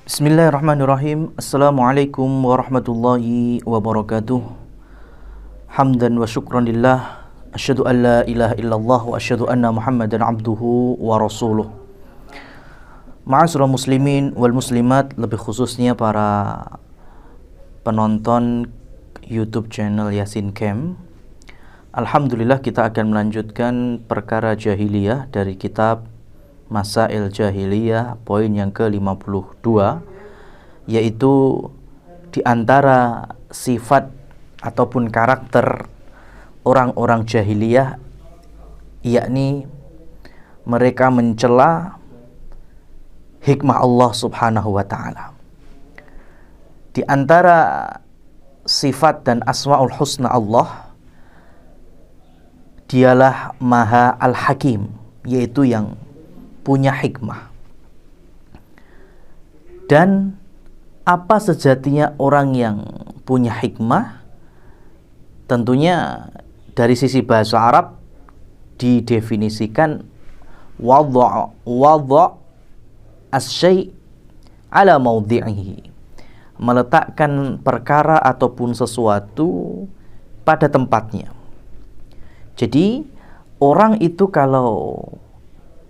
Bismillahirrahmanirrahim. Assalamualaikum warahmatullahi wabarakatuh. Hamdan wa syukran lillah. Asyhadu an la ilaha illallah wa asyhadu anna Muhammadan abduhu wa rasuluh. Ma'asyiral muslimin wal muslimat, lebih khususnya para penonton YouTube channel Yasin Camp. Alhamdulillah, kita akan melanjutkan perkara jahiliyah dari kitab Masail Jahiliyah, poin yang ke-52, yaitu di antara sifat ataupun karakter orang-orang jahiliyah, yakni mereka mencela hikmah Allah Subhanahu wa ta'ala. Di antara sifat dan asmaul husna Allah, dialah Maha Al-Hakim, yaitu yang punya hikmah. Dan apa sejatinya orang yang punya hikmah? Tentunya dari sisi bahasa Arab didefinisikan wadha' as-syai' ala maudhi'ihi, meletakkan perkara ataupun sesuatu pada tempatnya. Jadi orang itu kalau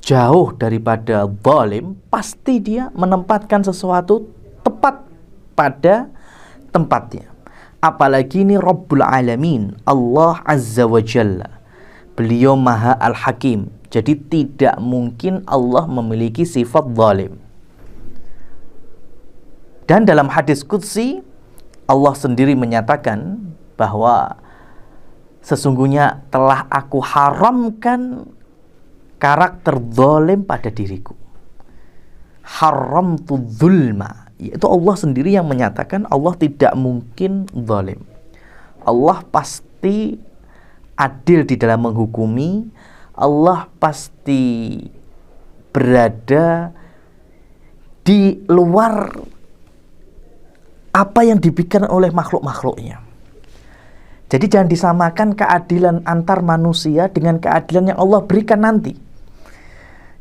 jauh daripada zalim, pasti dia menempatkan sesuatu tepat pada tempatnya. Apalagi ini Rabbul Alamin, Allah Azza wa Jalla. Beliau Maha Al-Hakim. Jadi tidak mungkin Allah memiliki sifat zalim. Dan dalam hadis qudsi, Allah sendiri menyatakan bahwa sesungguhnya telah aku haramkan karakter zalim pada diriku. Haramtu dzulma, yaitu Allah sendiri yang menyatakan Allah tidak mungkin zalim. Allah pasti adil di dalam menghukumi. Allah pasti berada di luar apa yang dipikirkan oleh makhluk-makhluknya. Jadi jangan disamakan keadilan antar manusia dengan keadilan yang Allah berikan nanti.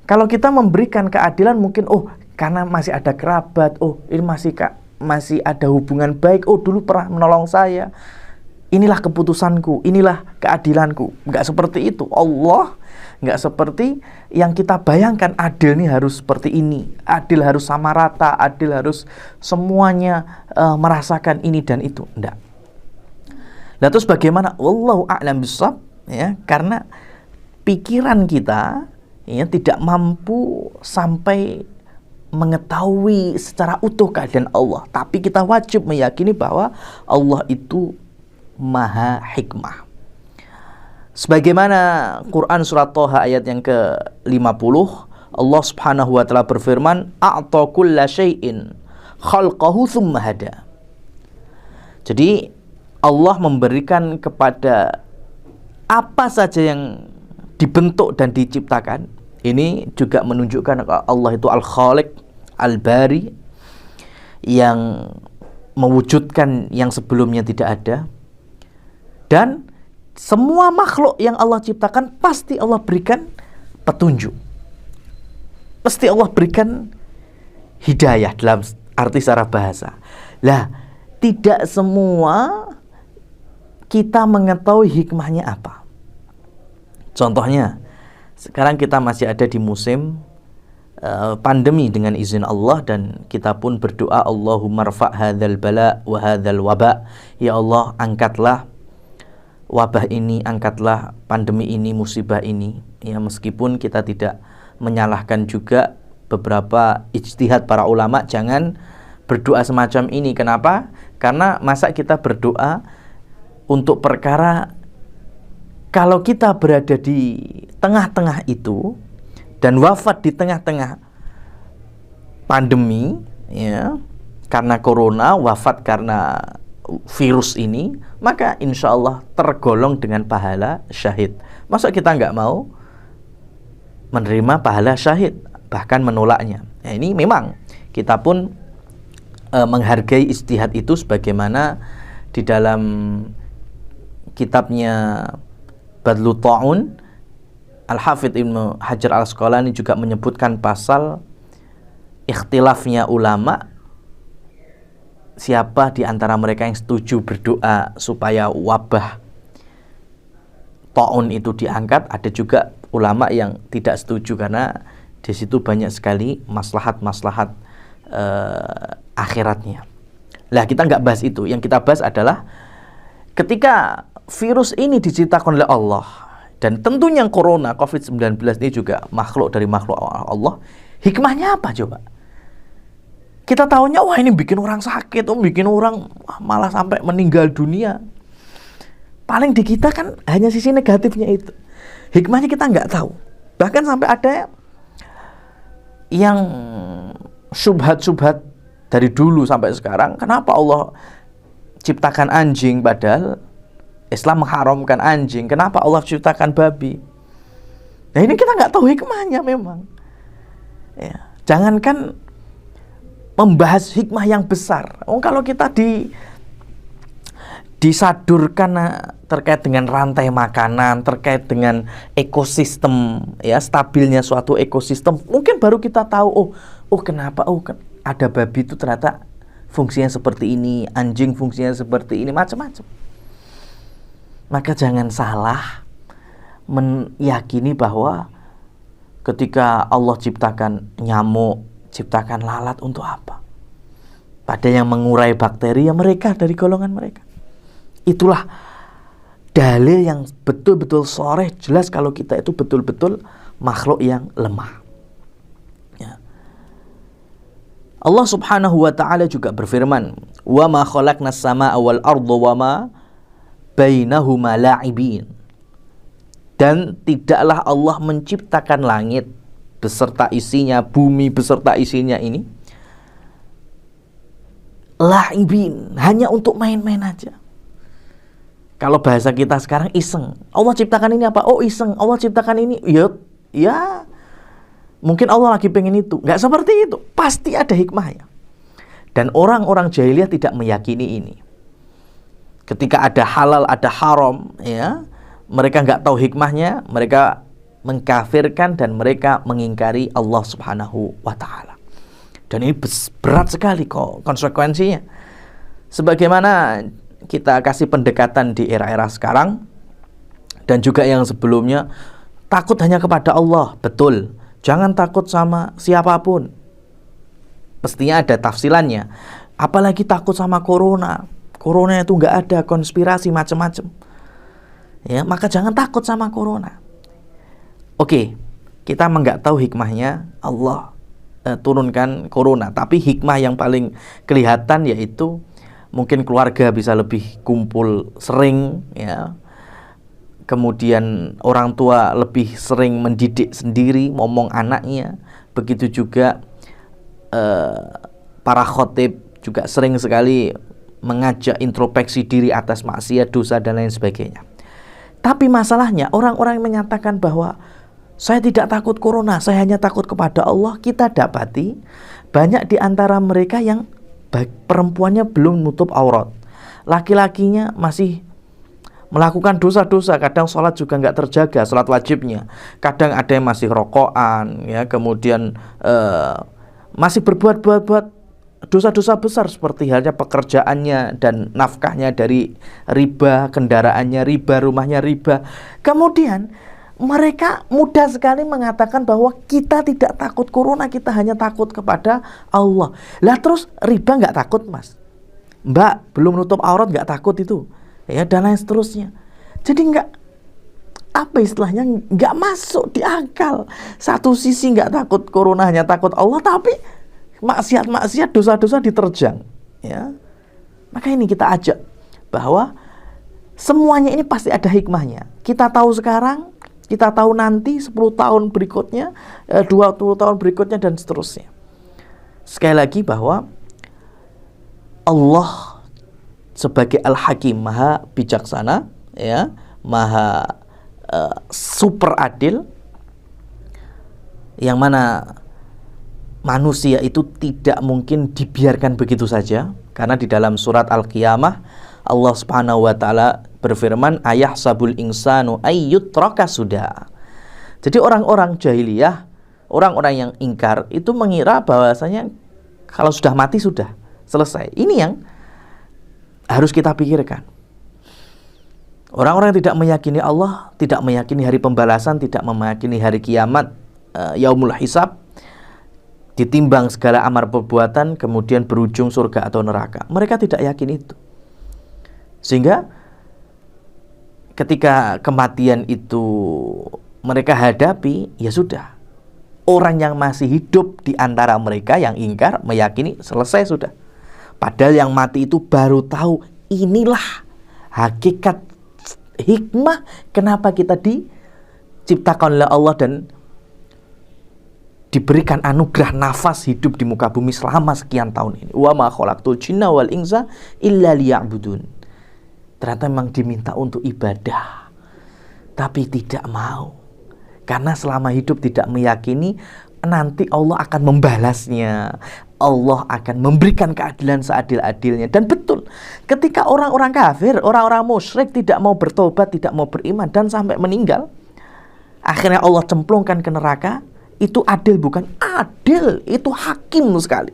Kalau kita memberikan keadilan mungkin, karena masih ada kerabat, ini masih ada hubungan baik, dulu pernah menolong saya, inilah keputusanku, inilah keadilanku. Enggak seperti itu. Allah enggak seperti yang kita bayangkan. Adil nih harus seperti ini, adil harus sama rata, adil harus semuanya merasakan ini dan itu. Enggak. Nah, terus bagaimana? Wallahu a'lam bishawab, ya, karena pikiran kita tidak mampu sampai mengetahui secara utuh keadaan Allah. Tapi kita wajib meyakini bahwa Allah itu Maha Hikmah. Sebagaimana Quran surat Thaha ayat yang ke-50, Allah Subhanahu wa ta'ala berfirman, a'ta kulla syai'in khalqahu tsumma hada. Jadi Allah memberikan kepada apa saja yang dibentuk dan diciptakan. Ini juga menunjukkan Allah itu Al-Khaliq, Al-Bari, yang mewujudkan yang sebelumnya tidak ada. Dan semua makhluk yang Allah ciptakan pasti Allah berikan petunjuk, pasti Allah berikan hidayah dalam arti secara bahasa. Lah, tidak semua kita mengetahui hikmahnya apa. Contohnya, sekarang kita masih ada di musim pandemi dengan izin Allah, dan kita pun berdoa, Allahumma rfa' hadzal bala wa hadzal waba. Ya Allah, angkatlah wabah ini, angkatlah pandemi ini, musibah ini. Ya, meskipun kita tidak menyalahkan juga beberapa ijtihad para ulama, jangan berdoa semacam ini. Kenapa? Karena masa kita berdoa untuk perkara, kalau kita berada di tengah-tengah itu dan wafat di tengah-tengah pandemi, ya, karena corona, wafat karena virus ini, maka insya Allah tergolong dengan pahala syahid. Masa kita nggak mau menerima pahala syahid, bahkan menolaknya? Nah, ini memang kita pun menghargai ijtihad itu, sebagaimana di dalam kitabnya Badlu Ta'un, Al-Hafidh Ibnu Hajar Al-Asqalani juga menyebutkan pasal ikhtilafnya ulama siapa di antara mereka yang setuju berdoa supaya wabah taun itu diangkat? Ada juga ulama yang tidak setuju karena di situ banyak sekali maslahat-maslahat akhiratnya. Lah kita nggak bahas itu. Yang kita bahas adalah ketika virus ini diciptakan oleh Allah, dan tentunya corona COVID-19 ini juga makhluk dari makhluk Allah, hikmahnya apa coba? Kita tahunya wah ini bikin orang sakit, bikin orang malah sampai meninggal dunia. Paling di kita kan hanya sisi negatifnya itu. Hikmahnya kita nggak tahu. Bahkan sampai ada yang syubhat-syubhat dari dulu sampai sekarang. Kenapa Allah ciptakan anjing padahal Islam mengharamkan anjing? Kenapa Allah ciptakan babi? Nah ini kita nggak tahu hikmahnya memang. Ya, jangankan membahas hikmah yang besar. Kalau kita disadurkan terkait dengan rantai makanan, terkait dengan ekosistem, ya stabilnya suatu ekosistem, mungkin baru kita tahu kenapa ada babi itu ternyata fungsinya seperti ini, anjing fungsinya seperti ini, macam-macam. Maka jangan salah meyakini bahwa ketika Allah ciptakan nyamuk, ciptakan lalat untuk apa? Pada yang mengurai bakteri ya mereka dari golongan mereka. Itulah dalil yang betul-betul sharih, jelas kalau kita itu betul-betul makhluk yang lemah. Ya. Allah Subhanahu wa taala juga berfirman, "Wa ma khalaqnas samaa'a wal arda wa ma bainahuma la'ibin." Dan tidaklah Allah menciptakan langit beserta isinya, bumi beserta isinya ini la'ibin, hanya untuk main-main aja. Kalau bahasa kita sekarang iseng. Allah ciptakan ini apa? Oh iseng. Allah ciptakan ini. Ya. Mungkin Allah lagi pengen itu. Nggak seperti itu. Pasti ada hikmahnya. Dan orang-orang jahiliyah tidak meyakini ini. Ketika ada halal, ada haram, ya, mereka nggak tahu hikmahnya. Mereka mengkafirkan dan mereka mengingkari Allah Subhanahu wa ta'ala. Dan ini berat sekali kok konsekuensinya. Sebagaimana kita kasih pendekatan di era-era sekarang dan juga yang sebelumnya, takut hanya kepada Allah, betul. Jangan takut sama siapapun. Pastinya ada tafsilannya. Apalagi takut sama corona. Corona itu nggak ada, konspirasi macam-macam. Ya, maka jangan takut sama corona. Oke, kita nggak tahu hikmahnya Allah turunkan corona, tapi hikmah yang paling kelihatan yaitu mungkin keluarga bisa lebih kumpul sering, ya. Kemudian orang tua lebih sering mendidik sendiri, ngomong anaknya. Begitu juga para khotib juga sering sekali mengajak introspeksi diri atas maksiat, dosa dan lain sebagainya. Tapi masalahnya orang-orang yang menyatakan bahwa saya tidak takut corona, saya hanya takut kepada Allah, kita dapati banyak di antara mereka yang perempuannya belum nutup aurat, laki-lakinya masih melakukan dosa-dosa, kadang sholat juga nggak terjaga, sholat wajibnya, kadang ada yang masih rokokan, ya, kemudian masih berbuat dosa-dosa besar seperti halnya pekerjaannya dan nafkahnya dari riba, kendaraannya riba, rumahnya riba. Kemudian mereka mudah sekali mengatakan bahwa kita tidak takut corona, kita hanya takut kepada Allah. Lah terus riba nggak takut, Mas? Mbak, belum nutup aurat nggak takut itu? Ya, dan lain seterusnya. Jadi nggak, apa istilahnya, nggak masuk di akal. Satu sisi nggak takut corona, hanya takut Allah, tapi maksiat-maksiat, dosa-dosa diterjang. Ya. Maka ini kita ajak bahwa semuanya ini pasti ada hikmahnya. Kita tahu sekarang, kita tahu nanti 10 tahun berikutnya, 20 tahun berikutnya, dan seterusnya. Sekali lagi bahwa Allah sebagai Al-Hakim, maha bijaksana, ya, maha super adil, yang mana manusia itu tidak mungkin dibiarkan begitu saja. Karena di dalam surat Al-Qiyamah Allah Subhanahu wa taala berfirman, ayahsabul insanu ayyutraka sudah. Jadi orang-orang jahiliyah, orang-orang yang ingkar itu mengira bahwasanya kalau sudah mati sudah, selesai. Ini yang harus kita pikirkan. Orang-orang yang tidak meyakini Allah, tidak meyakini hari pembalasan, tidak meyakini hari kiamat, yaumul hisab, ditimbang segala amal perbuatan, kemudian berujung surga atau neraka. Mereka tidak yakin itu. Sehingga ketika kematian itu mereka hadapi, ya sudah. Orang yang masih hidup di antara mereka yang ingkar, meyakini, selesai sudah. Padahal yang mati itu baru tahu, inilah hakikat hikmah kenapa kita diciptakan oleh Allah dan diberikan anugerah nafas hidup di muka bumi selama sekian tahun ini. Wa ma khalaqtul jinna wal insa illa liya'budun. Ternyata memang diminta untuk ibadah, tapi tidak mau. Karena selama hidup tidak meyakini nanti Allah akan membalasnya. Allah akan memberikan keadilan seadil-adilnya. Dan betul, ketika orang-orang kafir, orang-orang musyrik tidak mau bertobat, tidak mau beriman dan sampai meninggal, akhirnya Allah cemplungkan ke neraka. Itu adil bukan? Adil, itu hakim sekali.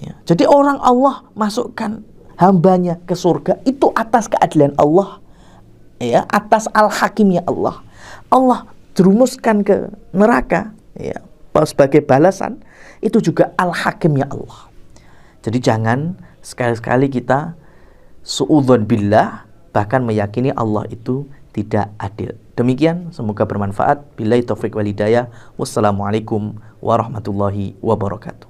Ya. Jadi orang Allah masukkan hambanya ke surga itu atas keadilan Allah, ya, atas al-hakimnya Allah. Allah jerumuskan ke neraka, ya, sebagai balasan, itu juga al-hakimnya Allah. Jadi jangan sekali-sekali kita suudzon billah, bahkan meyakini Allah itu tidak adil. Demikian, semoga bermanfaat. Billahi taufiq wal hidayah. Wassalamualaikum warahmatullahi wabarakatuh.